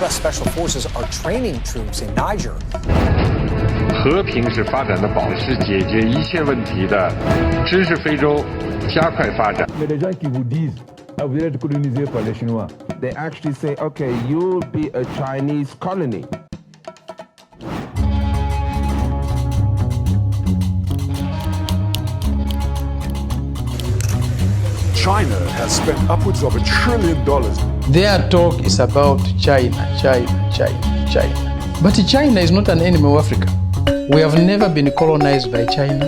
U.S. Special Forces are training troops in Niger. 和平是发展的宝，是解决一切问题的知识非洲加快发展。 Mais les gens qui vous disent, ah, vous allez être colonisé par les Chinois. They actually say, okay, you'll be a Chinese colony. China has spent upwards of $1 trillion. Their talk is about China. But China is not an enemy of Africa. We have never been colonized by China.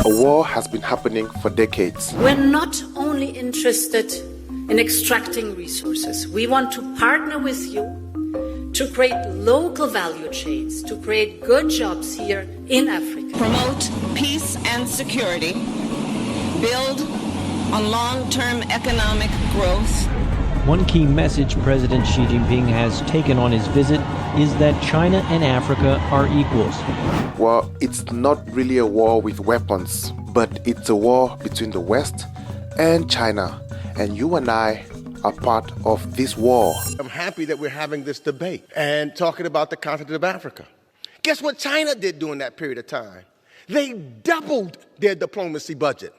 A war has been happening for decades. We're not only interested in extracting resources. We want to partner with you to create local value chains, to create good jobs here in Africa. Promote peace and security, build on long-term economic growth. One key message President Xi Jinping has taken on his visit is that China and Africa are equals. Well, it's not really a war with weapons, but it's a war between the West and China. And you and I are part of this war. I'm happy that we're having this debate and talking about the continent of Africa. Guess what China did during that period of time? They doubled their diplomacy budget.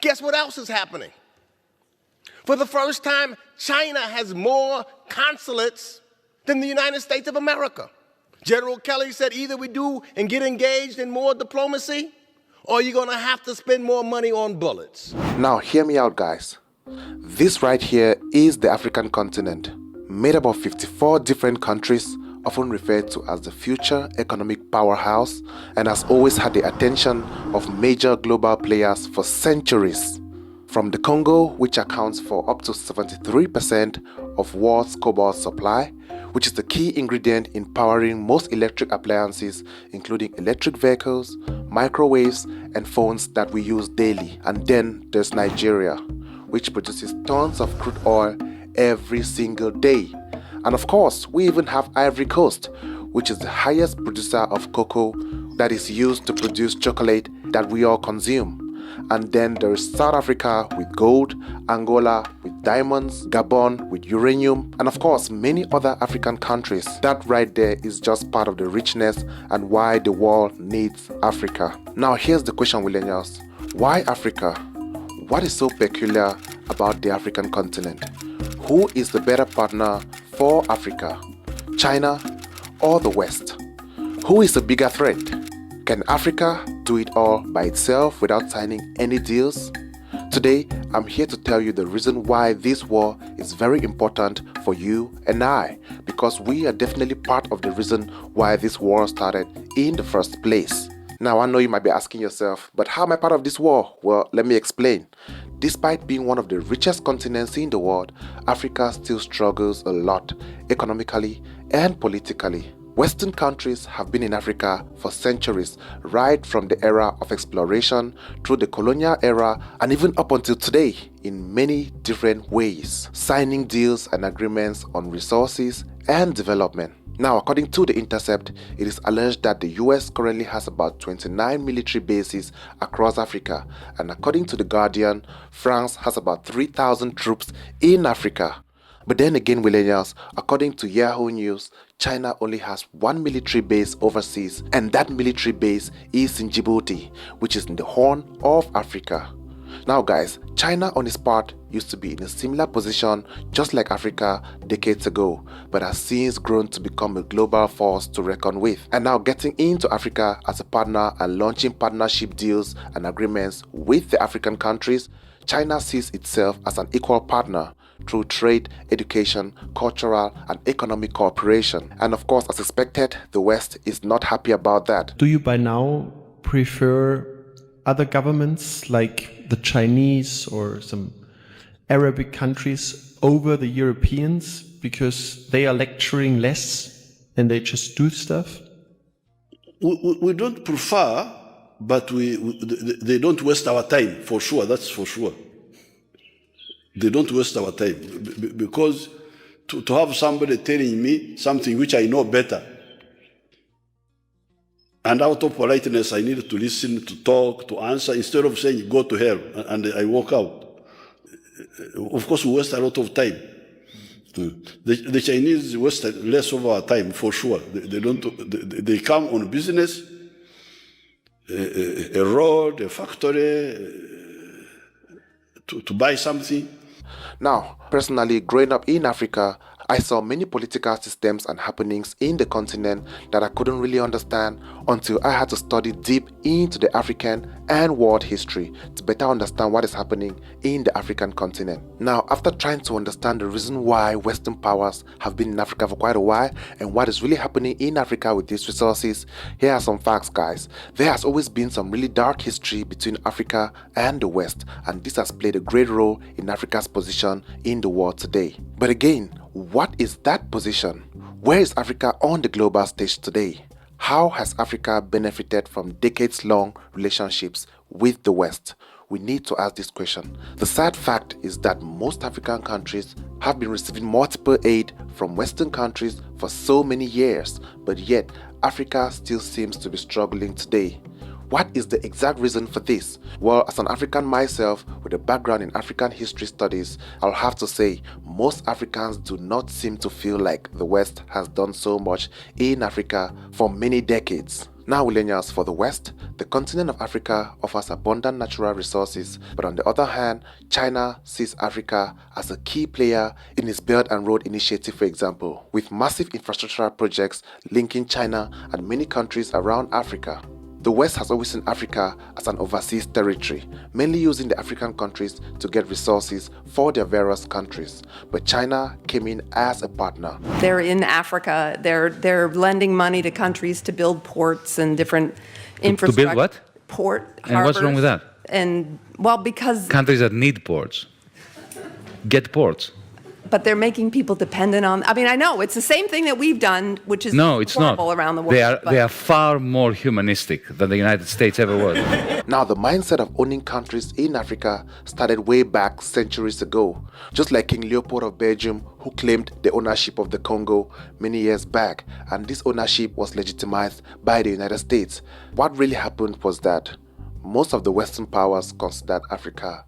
Guess what else is happening? For the first time, China has more consulates than the United States of America. General Kelly said either we do and get engaged in more diplomacy, or you're going to have to spend more money on bullets. Now, hear me out, guys. This right here is the African continent, made up of 54 different countries, often referred to as the future economic powerhouse, and has always had the attention of major global players for centuries. From the Congo, which accounts for up to 73% of world's cobalt supply, which is the key ingredient in powering most electric appliances, including electric vehicles, microwaves, and phones that we use daily. And then there's Nigeria, which produces tons of crude oil every single day. And of course, we even have Ivory Coast, which is the highest producer of cocoa that is used to produce chocolate that we all consume. And then there is South Africa with gold, Angola with diamonds, Gabon with uranium, and of course many other African countries. That right there is just part of the richness and why the world needs Africa. Now here's the question, millennials. Why Africa? What is so peculiar about the African continent? Who is the better partner for Africa? China or the West? Who is a bigger threat? Can Africa do it all by itself without signing any deals? Today, I'm here to tell you the reason why this war is very important for you and I, because we are definitely part of the reason why this war started in the first place. Now, I know you might be asking yourself, but how am I part of this war? Well, let me explain. Despite being one of the richest continents in the world, Africa still struggles a lot economically and politically. Western countries have been in Africa for centuries, right from the era of exploration through the colonial era and even up until today in many different ways, signing deals and agreements on resources and development. Now, according to The Intercept, it is alleged that the US currently has about 29 military bases across Africa, and according to The Guardian, France has about 3,000 troops in Africa. But then again, millennials, according to Yahoo News, China only has one military base overseas, and that military base is in Djibouti, which is in the Horn of Africa. Now guys, China on its part used to be in a similar position just like Africa decades ago, but has since grown to become a global force to reckon with. And now getting into Africa as a partner and launching partnership deals and agreements with the African countries, China sees itself as an equal partner through trade, education, cultural, and economic cooperation. And of course, as expected, the West is not happy about that. Do you by now prefer other governments like the Chinese or some Arabic countries over the Europeans because they are lecturing less and they just do stuff? We don't prefer, but they don't waste our time, for sure, that's for sure. They don't waste our time, because to have somebody telling me something which I know better, And out of politeness, I needed to listen, to talk, to answer, instead of saying, go to hell, and I walk out. Of course, we waste a lot of time. The Chinese waste less of our time, for sure. They come on business, a road, a factory, to buy something. Now, personally, growing up in Africa, I saw many political systems and happenings in the continent that I couldn't really understand until I had to study deep into the African and world history to better understand what is happening in the African continent. Now, after trying to understand the reason why Western powers have been in Africa for quite a while and what is really happening in Africa with these resources, here are some facts, guys. There has always been some really dark history between Africa and the West, and this has played a great role in Africa's position in the world today. But again, what is that position? Where is Africa on the global stage today? How has Africa benefited from decades-long relationships with the West? We need to ask this question. The sad fact is that most African countries have been receiving multiple aid from Western countries for so many years, but yet Africa still seems to be struggling today. What is the exact reason for this? Well, as an African myself with a background in African history studies, I'll have to say most Africans do not seem to feel like the West has done so much in Africa for many decades. Now, millennials, for the West, the continent of Africa offers abundant natural resources, but on the other hand, China sees Africa as a key player in its Belt and Road Initiative, for example, with massive infrastructural projects linking China and many countries around Africa. The West has always seen Africa as an overseas territory, mainly using the African countries to get resources for their various countries. But China came in as a partner. They're in Africa. They're lending money to countries to build ports and different infrastructure. To build what? Port, and what's wrong with that? And, well, because... Countries that need ports get ports. But they're making people dependent on... I mean, I know, it's the same thing that we've done, which is no, it's horrible not. Around the world. They are far more humanistic than the United States ever was. Now, the mindset of owning countries in Africa started way back centuries ago. Just like King Leopold of Belgium, who claimed the ownership of the Congo many years back, and this ownership was legitimized by the United States. What really happened was that most of the Western powers considered Africa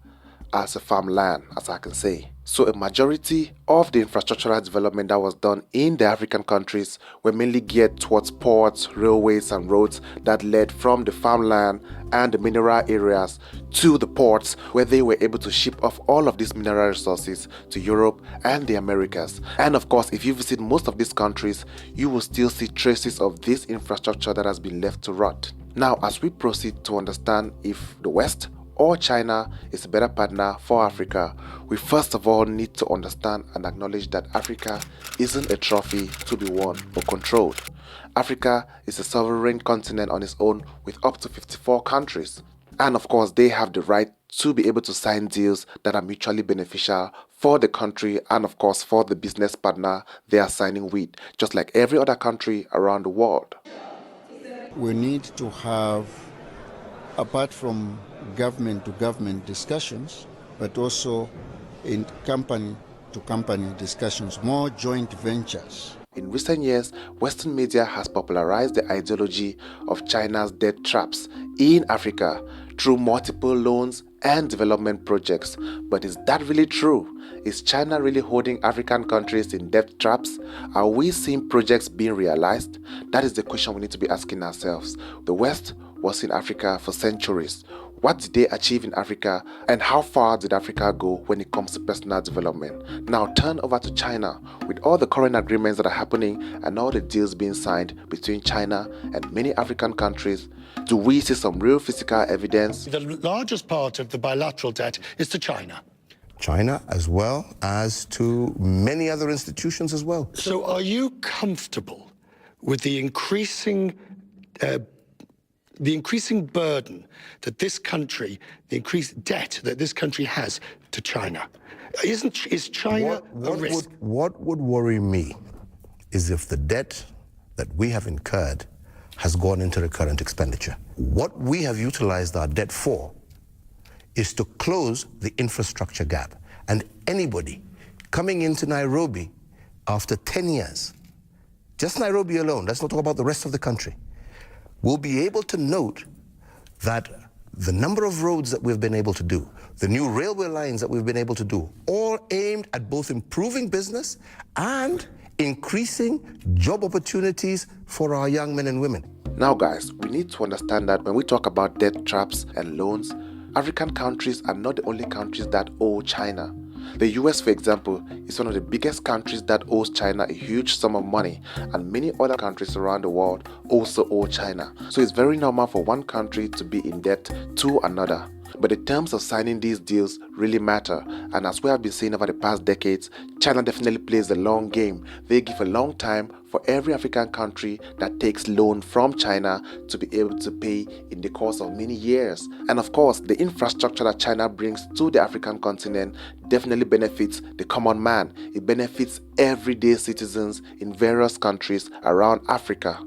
as a farmland, as I can say. So a majority of the infrastructural development that was done in the African countries were mainly geared towards ports, railways and roads that led from the farmland and the mineral areas to the ports, where they were able to ship off all of these mineral resources to Europe and the Americas. And of course, if you visit most of these countries, you will still see traces of this infrastructure that has been left to rot. Now, as we proceed to understand if the West or China is a better partner for Africa, we first of all need to understand and acknowledge that Africa isn't a trophy to be won or controlled. Africa is a sovereign continent on its own with up to 54 countries. And of course, they have the right to be able to sign deals that are mutually beneficial for the country and of course for the business partner they are signing with, just like every other country around the world. We need to have, apart from government-to-government discussions, but also in company-to-company discussions, more joint ventures. In recent years, Western media has popularized the ideology of China's debt traps in Africa through multiple loans and development projects. But is that really true? Is China really holding African countries in debt traps? Are we seeing projects being realized? That is the question we need to be asking ourselves. The West was in Africa for centuries. What did they achieve in Africa, and how far did Africa go when it comes to personal development? Now turn over to China. With all the current agreements that are happening and all the deals being signed between China and many African countries, do we see some real physical evidence? The largest part of the bilateral debt is to China. China, as well as to many other institutions as well. So are you comfortable with the increasing burden that this country, the increased debt that this country has to China? Is China a risk? What would worry me is if the debt that we have incurred has gone into the current expenditure. What we have utilized our debt for is to close the infrastructure gap. And anybody coming into Nairobi after 10 years, just Nairobi alone, let's not talk about the rest of the country, we'll be able to note that the number of roads that we've been able to do, the new railway lines that we've been able to do, all aimed at both improving business and increasing job opportunities for our young men and women. Now guys, we need to understand that when we talk about debt traps and loans, African countries are not the only countries that owe China. The US, for example, is one of the biggest countries that owes China a huge sum of money, and many other countries around the world also owe China. So it's very normal for one country to be in debt to another. But the terms of signing these deals really matter, and as we have been seeing over the past decades, China definitely plays the long game. They give a long time for every African country that takes loan from China to be able to pay in the course of many years. And of course, the infrastructure that China brings to the African continent definitely benefits the common man. It benefits everyday citizens in various countries around Africa.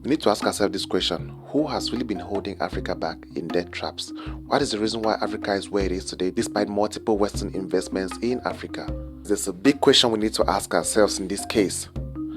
We need to ask ourselves this question: who has really been holding Africa back in debt traps? What is the reason why Africa is where it is today despite multiple Western investments in Africa? There's a big question we need to ask ourselves in this case.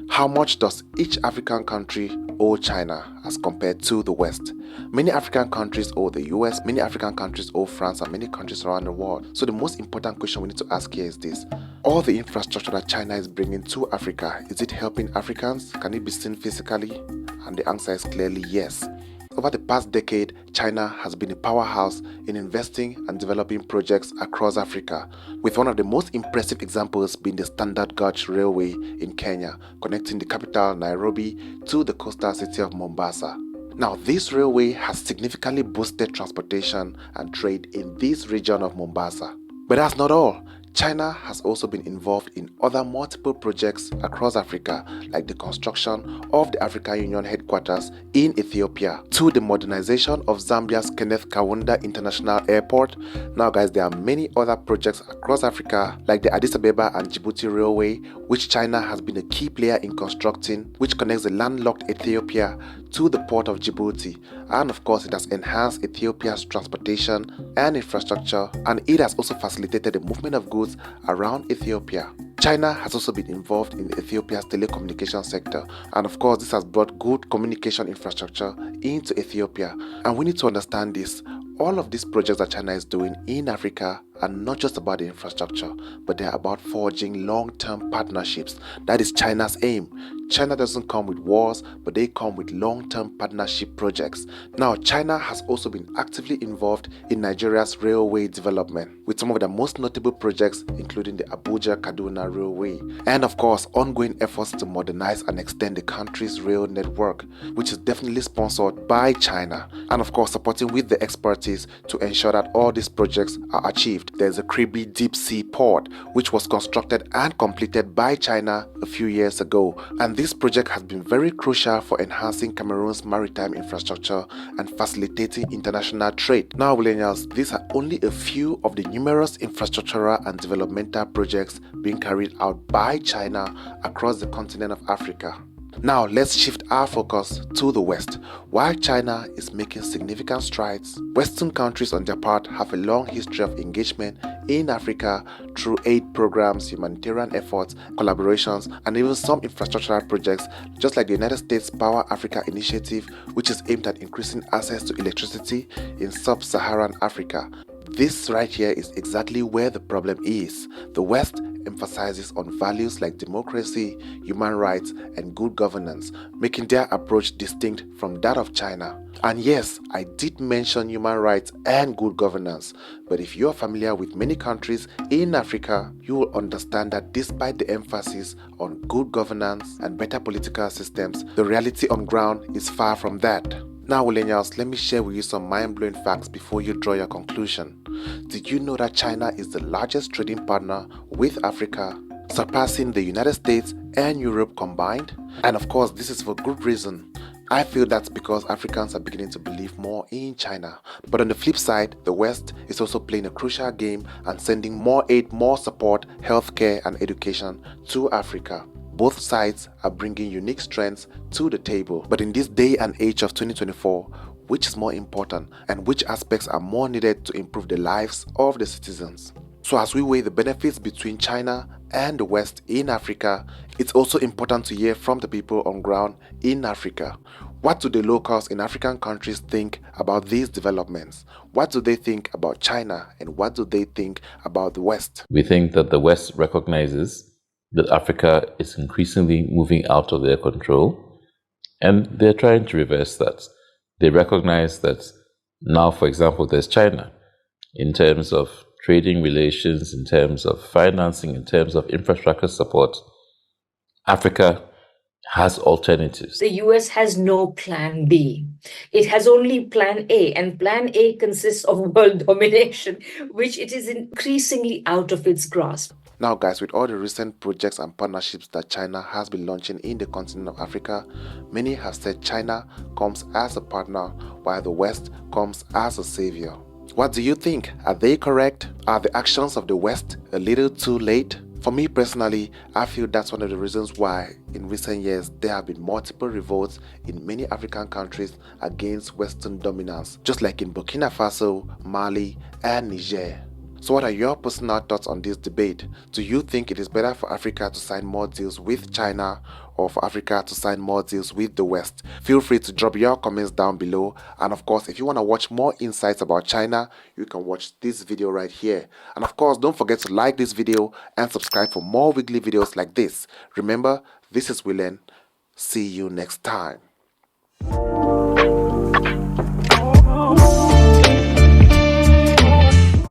How much does each African country owe China as compared to the West? Many African countries owe the US, many African countries owe France, and many countries around the world. So the most important question we need to ask here is this: all the infrastructure that China is bringing to Africa, is it helping Africans? Can it be seen physically? And the answer is clearly yes. Over the past decade, China has been a powerhouse in investing and developing projects across Africa, with one of the most impressive examples being the Standard Gauge Railway in Kenya, connecting the capital Nairobi to the coastal city of Mombasa. Now, this railway has significantly boosted transportation and trade in this region of Mombasa. But that's not all. China has also been involved in other multiple projects across Africa, like the construction of the African Union headquarters in Ethiopia, to the modernization of Zambia's Kenneth Kaunda International Airport. Now guys, there are many other projects across Africa, like the Addis Ababa and Djibouti Railway, which China has been a key player in constructing, which connects the landlocked Ethiopia to the port of Djibouti. And of course, it has enhanced Ethiopia's transportation and infrastructure, and it has also facilitated the movement of goods around Ethiopia. China has also been involved in Ethiopia's telecommunication sector, and of course this has brought good communication infrastructure into Ethiopia. And we need to understand this: all of these projects that China is doing in Africa are not just about the infrastructure, but they're about forging long-term partnerships. That is China's aim. China doesn't come with wars, but they come with long-term partnership projects. Now, China has also been actively involved in Nigeria's railway development, with some of the most notable projects including the Abuja-Kaduna Railway, and of course, ongoing efforts to modernize and extend the country's rail network, which is definitely sponsored by China, and of course, supporting with the expertise to ensure that all these projects are achieved. There's a Kribi deep sea port, which was constructed and completed by China a few years ago, and this project has been very crucial for enhancing Cameroon's maritime infrastructure and facilitating international trade. Now, millennials, these are only a few of the numerous infrastructural and developmental projects being carried out by China across the continent of Africa. Now, let's shift our focus to the West. While China is making significant strides, Western countries on their part have a long history of engagement in Africa through aid programs, humanitarian efforts, collaborations, and even some infrastructural projects, just like the United States Power Africa Initiative, which is aimed at increasing access to electricity in sub-Saharan Africa. This right here is exactly where the problem is. The West emphasizes on values like democracy, human rights, and good governance, making their approach distinct from that of China. And yes, I did mention human rights and good governance, but if you're familiar with many countries in Africa, you will understand that despite the emphasis on good governance and better political systems, the reality on ground is far from that. Now, millennials, let me share with you some mind-blowing facts before you draw your conclusion. Did you know that China is the largest trading partner with Africa, surpassing the United States and Europe combined? And of course, this is for good reason. I feel that's because Africans are beginning to believe more in China. But on the flip side, the West is also playing a crucial game and sending more aid, more support, healthcare, and education to Africa. Both sides are bringing unique strengths to the table. But in this day and age of 2024, which is more important and which aspects are more needed to improve the lives of the citizens? So as we weigh the benefits between China and the West in Africa, it's also important to hear from the people on ground in Africa. What do the locals in African countries think about these developments? What do they think about China, and what do they think about the West? We think that the West recognizes that Africa is increasingly moving out of their control, and they're trying to reverse that. They recognize that now, for example, there's China in terms of trading relations, in terms of financing, in terms of infrastructure support. Africa has alternatives. The US has no plan B. It has only plan A, and plan A consists of world domination, which it is increasingly out of its grasp. Now guys, with all the recent projects and partnerships that China has been launching in the continent of Africa, many have said China comes as a partner while the West comes as a savior. What do you think? Are they correct? Are the actions of the West a little too late? For me personally, I feel that's one of the reasons why in recent years there have been multiple revolts in many African countries against Western dominance, just like in Burkina Faso, Mali, and Niger. So what are your personal thoughts on this debate? Do you think it is better for Africa to sign more deals with China or for Africa to sign more deals with the West? Feel free to drop your comments down below. And of course, if you want to watch more insights about China, you can watch this video right here. And of course, don't forget to like this video and subscribe for more weekly videos like this. Remember, this is Willene. See you next time.